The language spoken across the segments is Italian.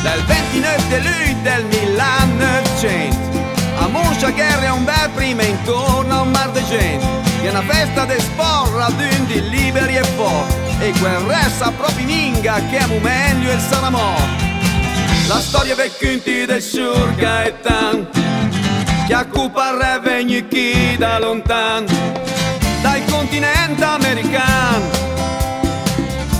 del 29 de luglio del 1900. A Monchagherre è un bel prima intorno a un mar di gente, che è una festa di sport, radun di liberi e forti, e quel re sa proprio minga che è meglio il Saramò. La storia vecchunti del Sur Gaetan, che accupa il re vegni chi da lontan, dal continente americano.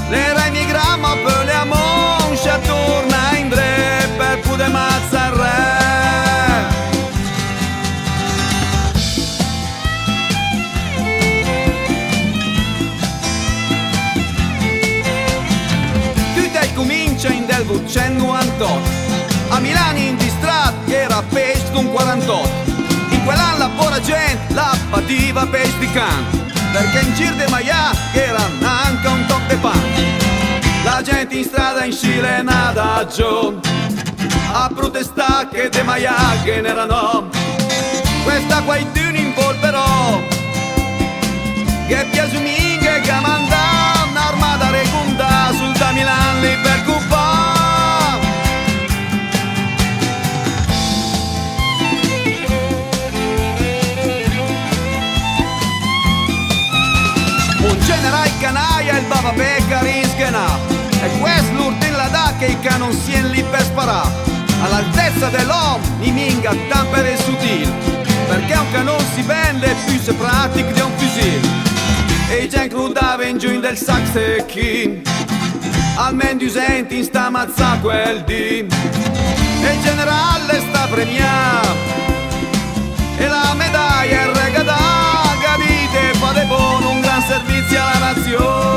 Le re migramma per le Moncha, torna in dre per poter mazza il re. Comincia in del 1998 a Milano in distrat che era pesce con 48. In quell'anno la buona gente la pativa pesce di can, perché in giro de Maia era anche un top de pan. La gente in strada in scilenata giù a protestare che de Maia che n'erano. Questa qua i duni in polverò che piasuminghe che mandà un'armata reconda sul da Milan lì per Cuba. Un generale canaia il bava Peccari in schiena, e questo l'urtin la dà che i canon sien lì per sparare all'altezza dell'uomo, i minga tampere e sutil, perché un canon si vende più se pratico di un fusil. E i gen crudava in giù del Saxe-Chin, almeno due senti in sta mazza quel dì. E il generale sta premiato, e la medaglia è regalata, capite, fate buono un gran servizio alla nazione.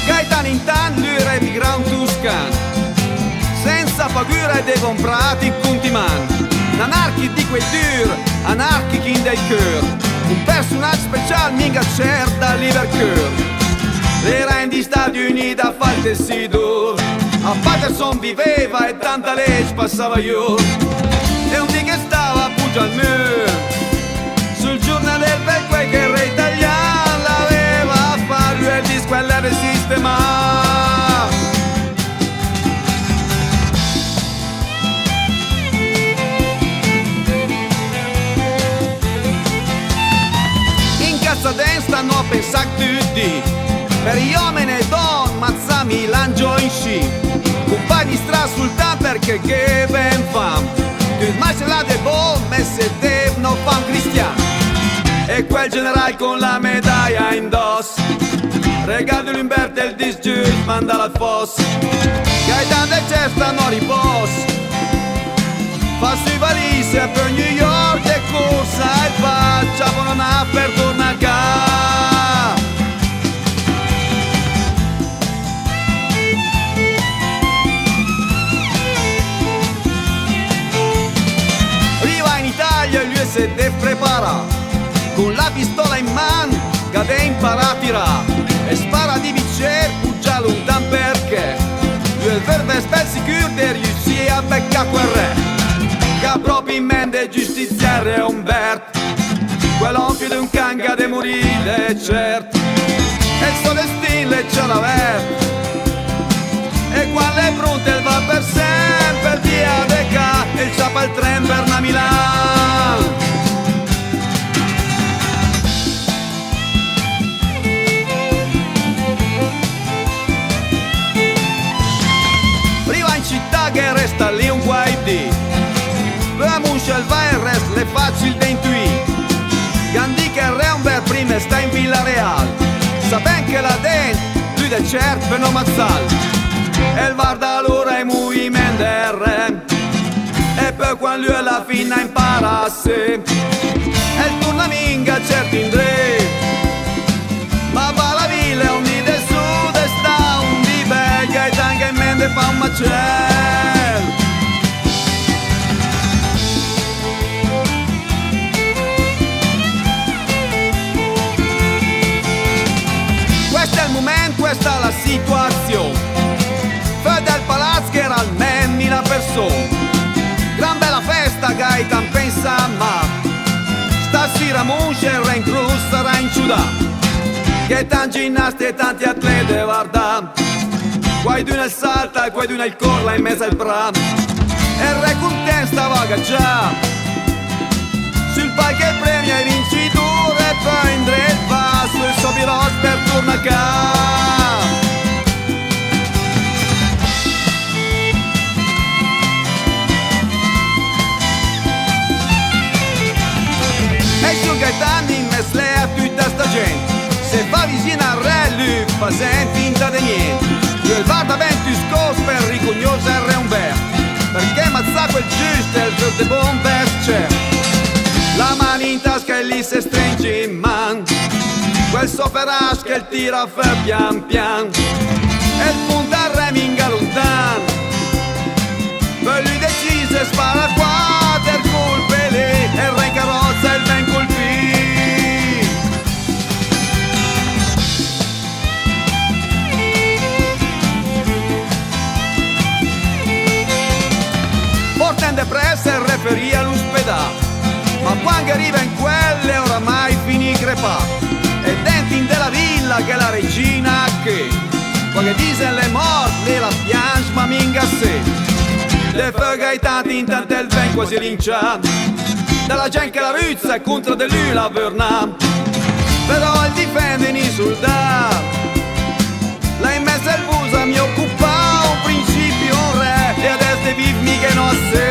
Gaetano intanto lui era emigrante toscano, senza paura e dei comprati in contiman. Anarchi di quel dur, anarchici in del cœur, un personaggio speciale minga certa Liverpool. Era in gli Stati Uniti a fare il tessido, a Patterson viveva e tanta legge passava io. E un dì che stava appoggiato al muro, sul giornale del becco che il re italiano l'aveva a fare il disco e l'era sistemato. Stanno a pensare tutti, per gli uomini e donne, mazza Milan in sci, compagni stra sultan perché che ben fam, tu macela de bombe se devono fam cristiano, e quel generale con la medaglia indosso, regalo l'Umberto e il disgius, mandala al fosso, Gaetano del Cer stanno a riposo, fa sui valise per New York e corsa e faccia non ha per tornare a casa. Arriva in Italia e lui si deve preparare, con la pistola in mano che deve imparare a tirare, e spara di bicchiere già lontano perché lui il verbo è spel sicuro di riuscire a beccare quel re. Che proprio in mente giustiziere è Umberto, quello più di un canga de morire certo, e il suo destino è già aperto, e quando è pronto il va per sempre via de ca, e il ciapa il tren per na Milano. Arriva in città che resta lì un guai di la Moncha il va e il resto è facile da intuire. Gandhi che il re un bel prima sta in Villa Real, sa ben che la dente lui da certo per non mazzare, e il guarda allora i movimenti del re, e poi quando lui alla fine impara a sé, e il turno minga certo in dre, ma va la villa un di del sud e sta un di veglia e anche in mente fa un macello. Questa è la situazione, fai del palazzo che era almeno 1000 persone, gran bella festa Gaetan pensa ma sta musce il reincruz sarà in ciudà, che tanti ginnasti e tanti atleti guarda, qualcuno il salta e qualcuno il corla in mezzo al bra, e il re content stava già sul palco e premia i vincitori e poi in dritto va sul suo birot per tornare a casa. E su Gaetano in mesle a tutta sta gente, se va vicino al re lui fa sempre finta di niente. Io il guarda ben più scos per riconoscere il re Umberto, perché mazza quel giusto e il giusto buon verso c'è. La mano in tasca e lì si stringe in man, quel soferage che il tira fa pian pian, e il punto al re minga lontan, poi lui decise spara qua per colpe lì, e il re in carrozza il ben colpì. Portando presso il referì all'ospedale, ma quando arriva in quelle oramai finì crepato, e dentro in della villa che la regina che quando dice le morte la piange ma minga se le fagaitanti intanto il vento quasi rincia dalla gente che la ruzza e contro di lui la verna, però il difende i soldati l'ha in mezzo al busa mi occupa un principio un re e adesso vive mica non sé.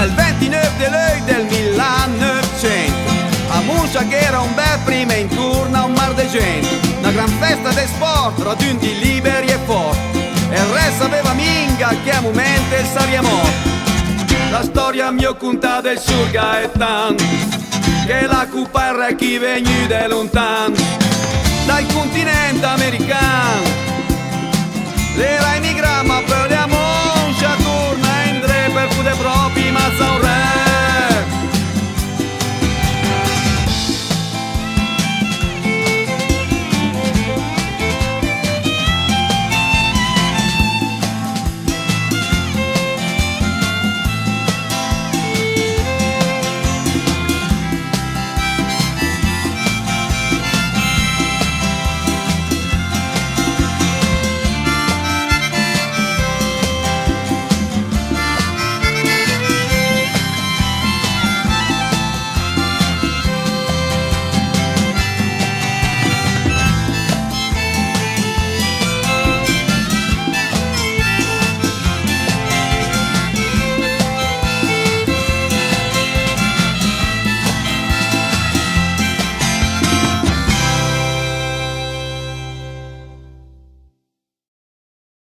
Il 29 di luglio del 1900 a Muscia che era un bel prima in turno a un mar di gente, una gran festa dei sport, raggiunti liberi e forti, e il re sapeva minga che a momento sarebbe morto. La storia mio conta del Sur Gaetan, che la cupa il re chi vegni da lontan dal continente americano, l'era emigrama per